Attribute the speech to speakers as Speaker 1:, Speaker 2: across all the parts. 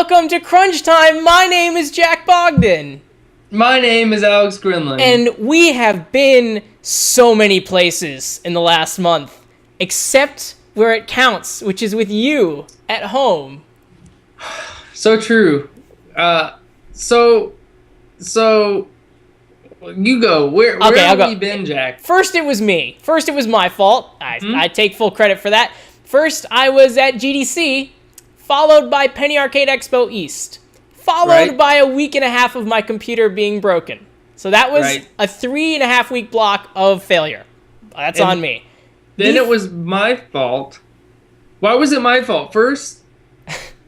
Speaker 1: welcome to Crunch Time. My name is Jack Bogdan.
Speaker 2: My name is Alex Grinlin.
Speaker 1: And we have been so many places in the last month, except where it counts, which is with you at home.
Speaker 2: So true. So you go. Where have we been, Jack?
Speaker 1: First, it was me. First, it was my fault. I take full credit for that. First, I was at GDC, followed by Penny Arcade Expo East, followed by a week and a half of my computer being broken. So that was a 3.5 week block of failure. That's on me.
Speaker 2: Then it was my fault. Why was it my fault? First,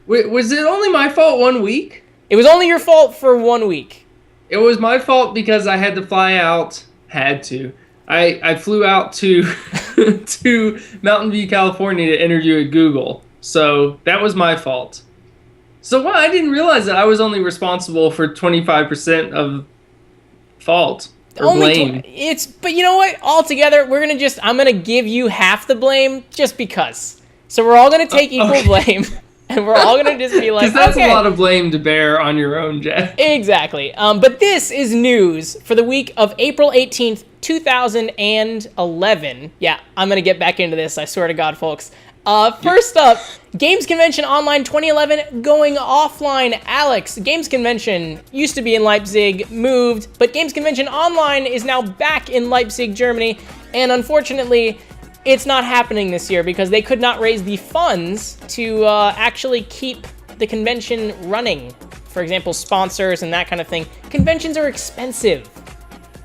Speaker 2: was it only my fault 1 week?
Speaker 1: It was only your fault for 1 week.
Speaker 2: It was my fault because I had to fly out. I flew out to to Mountain View, California to interview at Google. So that was my fault. So I didn't realize that I was only responsible for 25% of fault or blame.
Speaker 1: But you know what? Altogether, I'm gonna give you half the blame just because. So we're all gonna take equal blame. And we're all going to just be like,
Speaker 2: because that's a lot of blame to bear on your own, Jeff.
Speaker 1: Exactly. But this is news for the week of April 18th, 2011. Yeah, I'm going to get back into this, I swear to God, folks. First up, Games Convention Online 2011 going offline. Alex, Games Convention used to be in Leipzig, moved, but Games Convention Online is now back in Leipzig, Germany, and unfortunately, it's not happening this year because they could not raise the funds to actually keep the convention running. For example, sponsors and that kind of thing. Conventions are expensive.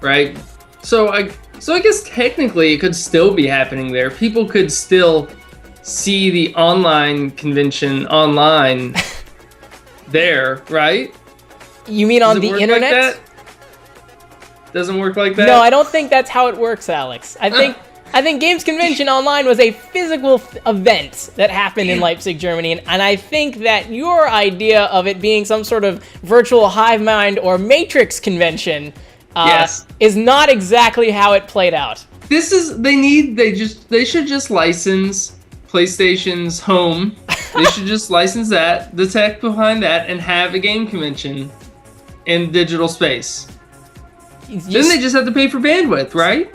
Speaker 2: Right. So I guess technically it could still be happening there. People could still see the online convention online there, right?
Speaker 1: You mean on the internet?
Speaker 2: Like that? Doesn't work like that?
Speaker 1: No, I don't think that's how it works, Alex. I think Games Convention Online was a physical event that happened in Leipzig, Germany, and I think that your idea of it being some sort of virtual hive mind or matrix convention is not exactly how it played out.
Speaker 2: They should just license PlayStation's Home. They should just license that, the tech behind that, and have a game convention in digital space. Then they just have to pay for bandwidth, right?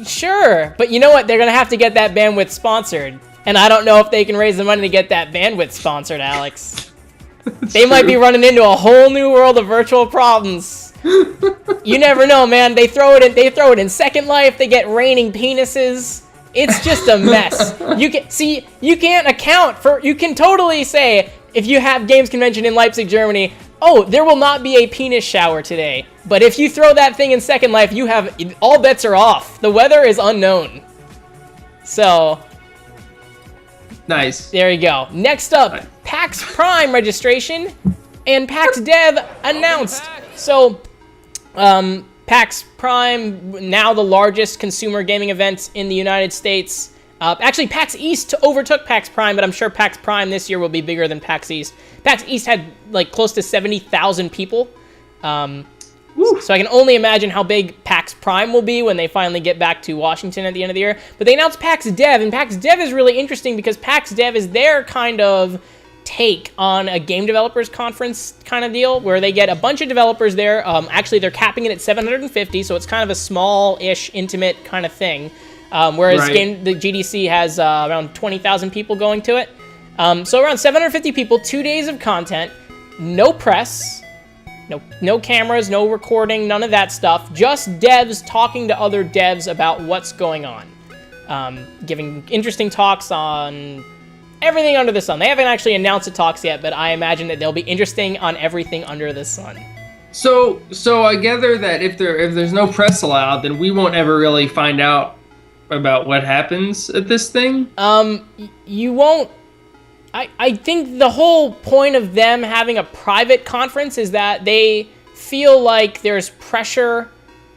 Speaker 1: Sure, but you know what? They're going to have to get that bandwidth sponsored. And I don't know if they can raise the money to get that bandwidth sponsored, Alex. They might be running into a whole new world of virtual problems. You never know, man. They throw it in Second Life. They get raining penises. It's just a mess. You can totally say, if you have Games Convention in Leipzig, Germany, oh, there will not be a penis shower today. But if you throw that thing in Second Life, all bets are off. The weather is unknown. So,
Speaker 2: nice.
Speaker 1: There you go. Next up, PAX Prime registration and PAX Dev announced. So, PAX Prime, now the largest consumer gaming event in the United States. Actually, PAX East overtook PAX Prime, but I'm sure PAX Prime this year will be bigger than PAX East. PAX East had close to 70,000 people. So I can only imagine how big PAX Prime will be when they finally get back to Washington at the end of the year. But they announced PAX Dev, and PAX Dev is really interesting because PAX Dev is their kind of take on a game developers conference kind of deal, where they get a bunch of developers there. Actually, they're capping it at 750, so it's kind of a small-ish, intimate kind of thing. Whereas the GDC has around 20,000 people going to it. So around 750 people, 2 days of content, no press, no cameras, no recording, none of that stuff. Just devs talking to other devs about what's going on. Giving interesting talks on everything under the sun. They haven't actually announced the talks yet, but I imagine that they'll be interesting on everything under the sun.
Speaker 2: So I gather that if there's no press allowed, then we won't ever really find out about what happens at this thing?
Speaker 1: You won't. I think the whole point of them having a private conference is that they feel like there's pressure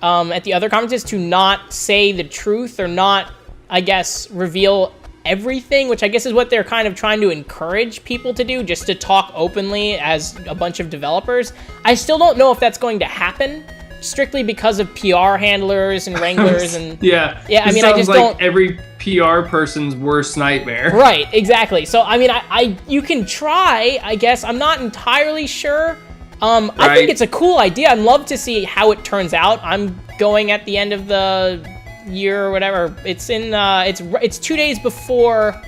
Speaker 1: at the other conferences to not say the truth or not, I guess, reveal everything, which I guess is what they're kind of trying to encourage people to do, just to talk openly as a bunch of developers. I still don't know if that's going to happen. strictly because of PR handlers and wranglers and
Speaker 2: yeah.
Speaker 1: I mean, I just
Speaker 2: like
Speaker 1: don't.
Speaker 2: Every PR person's worst nightmare.
Speaker 1: Right, exactly. So I mean, you can try. I guess I'm not entirely sure. I think it's a cool idea. I'd love to see how it turns out. I'm going at the end of the year or whatever. It's in it's 2 days before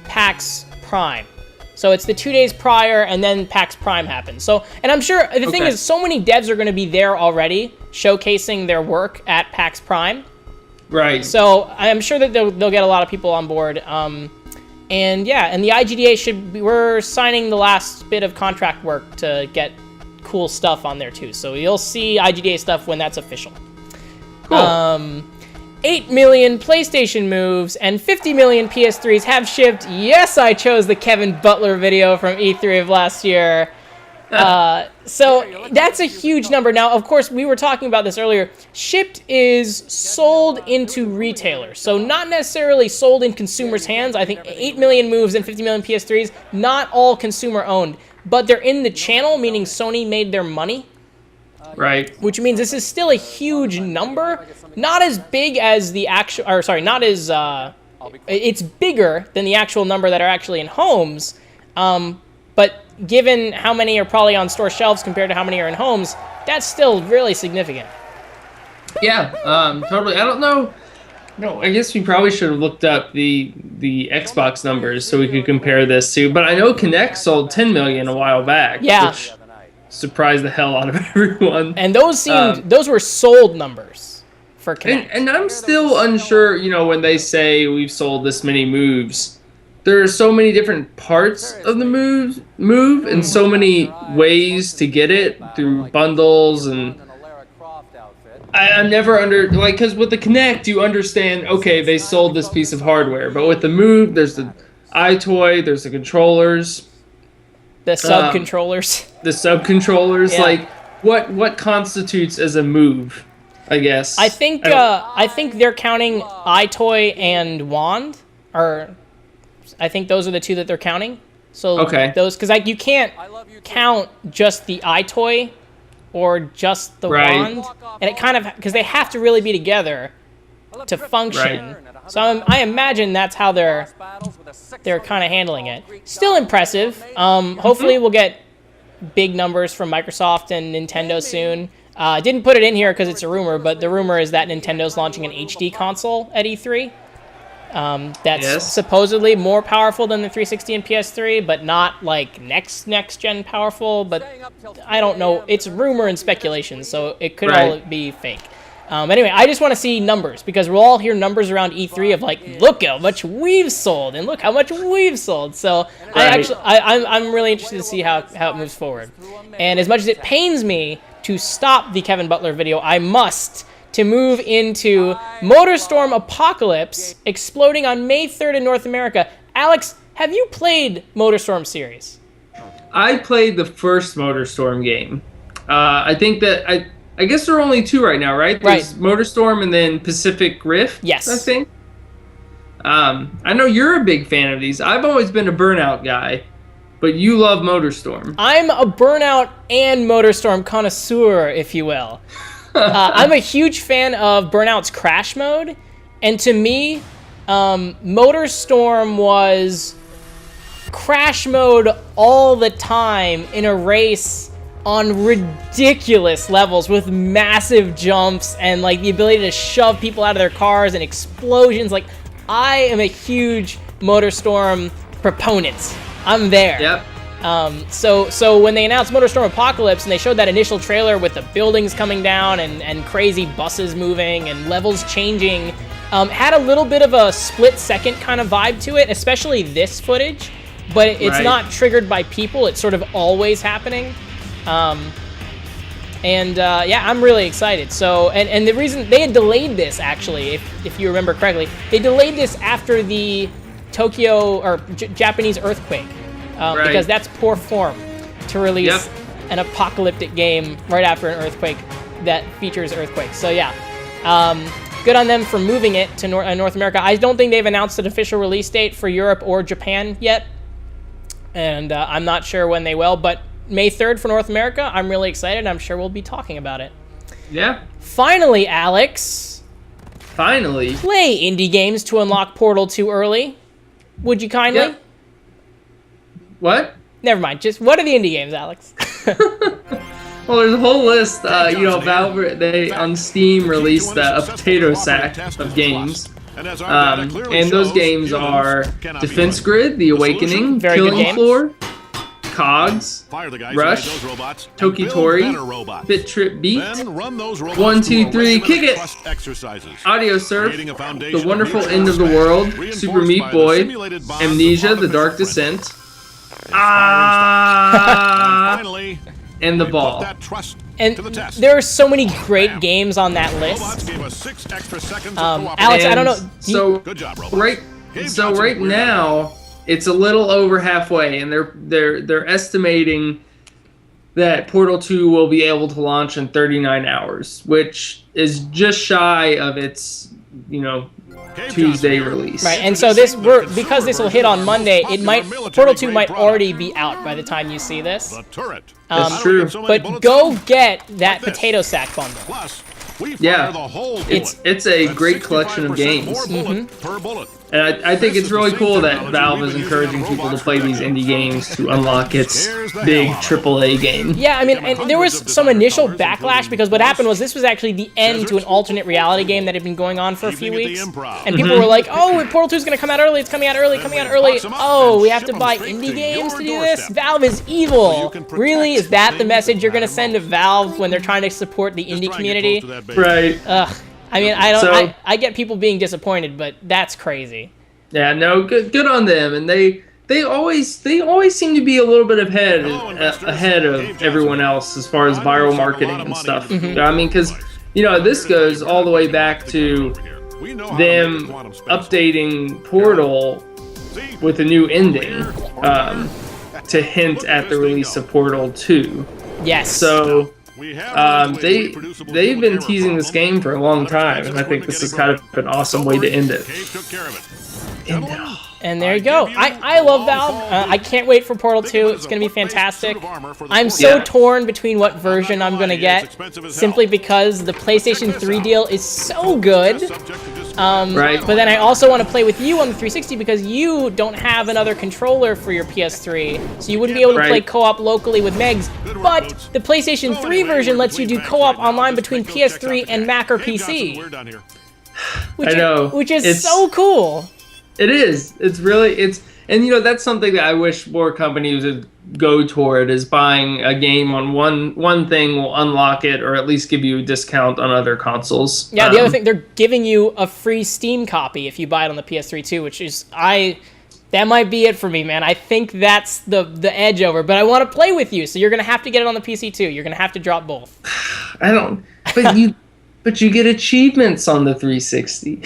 Speaker 1: PAX Prime. So it's the 2 days prior, and then PAX Prime happens. So, and I'm sure the thing is, so many devs are going to be there already, showcasing their work at PAX Prime.
Speaker 2: Right.
Speaker 1: So I'm sure that they'll get a lot of people on board. And yeah, and the IGDA we're signing the last bit of contract work to get cool stuff on there too. So you'll see IGDA stuff when that's official.
Speaker 2: Cool.
Speaker 1: 8 million PlayStation moves and 50 million PS3s have shipped. Yes, I chose the Kevin Butler video from E3 of last year. So that's a huge number. Now, of course, we were talking about this earlier. Shipped is sold into retailers, so not necessarily sold in consumers' hands. I think 8 million moves and 50 million PS3s, not all consumer owned, but they're in the channel, meaning Sony made their money.
Speaker 2: Right.
Speaker 1: Which means this is still a huge number. Not as big as the actual, or sorry, not as, it's bigger than the actual number that are actually in homes. But given how many are probably on store shelves compared to how many are in homes, that's still really significant.
Speaker 2: Yeah, totally. I don't know. No, I guess we probably should have looked up the Xbox numbers so we could compare this to. But I know Kinect sold 10 million a while back.
Speaker 1: Yeah.
Speaker 2: Which surprised the hell out of everyone.
Speaker 1: And those were sold numbers for Kinect.
Speaker 2: And I'm still unsure, when they say we've sold this many moves. There are so many different parts of the move and so many ways to get it through bundles, and I'm never because with the Kinect you understand, okay, they sold this piece of hardware, but with the Move there's the iToy, there's the controllers,
Speaker 1: the sub-controllers.
Speaker 2: The sub-controllers,
Speaker 1: yeah.
Speaker 2: like what constitutes as a Move, I guess.
Speaker 1: I think they're counting iToy and Wand, or I think those are the two that they're counting. So those, because you can't count just the iToy or just the Wand, and it kind of, because they have to really be together to function.
Speaker 2: Right.
Speaker 1: So I imagine that's how they're kind of handling it. Still impressive. Hopefully we'll get big numbers from Microsoft and Nintendo soon. Didn't put it in here because it's a rumor, but the rumor is that Nintendo's launching an HD console at E3. That's supposedly more powerful than the 360 and PS3, but not like next gen powerful. But I don't know. It's rumor and speculation, so it could all be fake. Anyway, I just want to see numbers, because we'll all hear numbers around E3 of like, look how much we've sold and look how much we've sold. So I'm really interested to see how it moves forward. And as much as it pains me to stop the Kevin Butler video, I must, to move into Motorstorm Apocalypse, exploding on May 3rd in North America. Alex, have you played Motorstorm series?
Speaker 2: I played the first Motorstorm game. I think that I guess there are only two right now, right? There's Motorstorm and then Pacific Rift.
Speaker 1: Yes,
Speaker 2: I think. I know you're a big fan of these. I've always been a Burnout guy, but you love Motorstorm.
Speaker 1: I'm a Burnout and Motorstorm connoisseur, if you will. I'm a huge fan of Burnout's Crash mode, and to me, Motorstorm was Crash mode all the time in a race on ridiculous levels with massive jumps and like the ability to shove people out of their cars and explosions. Like, I am a huge Motorstorm proponent. I'm there.
Speaker 2: Yep.
Speaker 1: So when they announced Motorstorm Apocalypse and they showed that initial trailer with the buildings coming down and crazy buses moving and levels changing, had a little bit of a split-second kind of vibe to it, especially this footage. But it's not triggered by people. It's sort of always happening. Yeah, I'm really excited. So, and the reason they had delayed this, actually, if you remember correctly, they delayed this after the Tokyo or Japanese earthquake, because that's poor form to release an apocalyptic game right after an earthquake that features earthquakes. So yeah, good on them for moving it to North America. I don't think they've announced an official release date for Europe or Japan yet, and I'm not sure when they will, but May 3rd for North America, I'm really excited. I'm sure we'll be talking about it.
Speaker 2: Yeah.
Speaker 1: Finally, Alex.
Speaker 2: Finally.
Speaker 1: Play indie games to unlock Portal 2 early. Would you kindly?
Speaker 2: Yeah. What?
Speaker 1: Never mind. Just what are the indie games, Alex?
Speaker 2: Well, there's a whole list. Valve, they on Steam released a potato sack of games. And those games are Defense Grid, The Awakening,
Speaker 1: Very good
Speaker 2: Killing
Speaker 1: game.
Speaker 2: Floor, Cogs, Rush, Tokitori, Bit Trip Beat, 1, 2, 3, Kick It, Audio Surf, The Wonderful End of the World, Super Meat Boy, Amnesia, The Dark Descent, and The Ball.
Speaker 1: And there are so many great games on that list. Alex, I don't know.
Speaker 2: Right now, it's a little over halfway, and they're estimating that Portal 2 will be able to launch in 39 hours, which is just shy of its, Tuesday release.
Speaker 1: Right, and so because this will hit on Monday, Portal 2 might already be out by the time you see this.
Speaker 2: That's true.
Speaker 1: But go get that potato sack bundle.
Speaker 2: Yeah, it's a great collection of games. And I think it's really cool that Valve is encouraging people to play these indie games to unlock its big AAA game.
Speaker 1: Yeah, I mean, and there was some initial backlash because what happened was this was actually the end to an alternate reality game that had been going on for a few weeks. And people were like, oh, Portal 2 is going to come out early, it's coming out early. Oh, we have to buy indie games to do this? Valve is evil. Really? Is that the message you're going to send to Valve when they're trying to support the indie community?
Speaker 2: Right.
Speaker 1: Ugh. I mean, I get people being disappointed, but that's crazy.
Speaker 2: Yeah, no, good on them, and they always seem to be a little bit ahead of everyone else as far as viral marketing and stuff. I mean, because this goes all the way back to them updating Portal with a new ending to hint at the release of Portal 2.
Speaker 1: Yes.
Speaker 2: So. They've been teasing this game for a long time, and I think this is kind of an awesome way to end it.
Speaker 1: And there you go. I love Valve. I can't wait for Portal 2. It's going to be fantastic. I'm so torn between what version I'm going to get, simply because the PlayStation 3 deal is so good.
Speaker 2: Right.
Speaker 1: But then I also want to play with you on the 360 because you don't have another controller for your PS3, so you wouldn't be able to play co-op locally with Megs. But the PlayStation 3 version lets you do co-op online between PS3 and Mac or PC. Which is so cool.
Speaker 2: It is. And that's something that I wish more companies would go toward, is buying a game on one thing will unlock it, or at least give you a discount on other consoles.
Speaker 1: Yeah, the other thing, they're giving you a free Steam copy if you buy it on the PS3 too, which is that might be it for me, man. I think that's the edge over, but I want to play with you, so you're gonna have to get it on the PC too. You're gonna have to drop both.
Speaker 2: But you get achievements on the 360.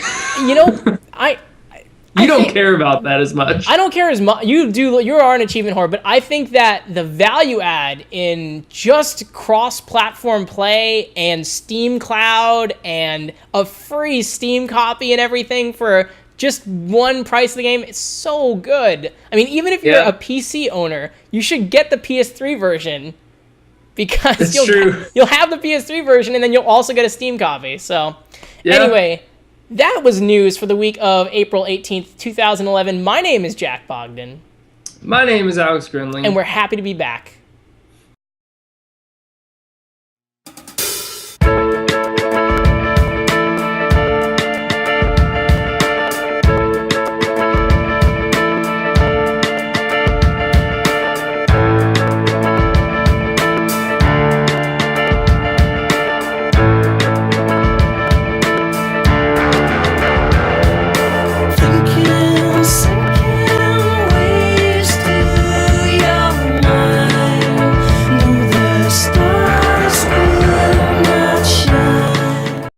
Speaker 2: You don't care about that as much.
Speaker 1: I don't care as much. You do. You are an achievement whore, but I think that the value add in just cross-platform play and Steam Cloud and a free Steam copy and everything for just one price of the game, it's so good. I mean, even if you're a PC owner, you should get the PS3 version because you'll have the PS3 version and then you'll also get a Steam copy. So, anyway. That was news for the week of April 18th, 2011. My name is Jack Bogdan.
Speaker 2: My name is Alex Grinling.
Speaker 1: And we're happy to be back.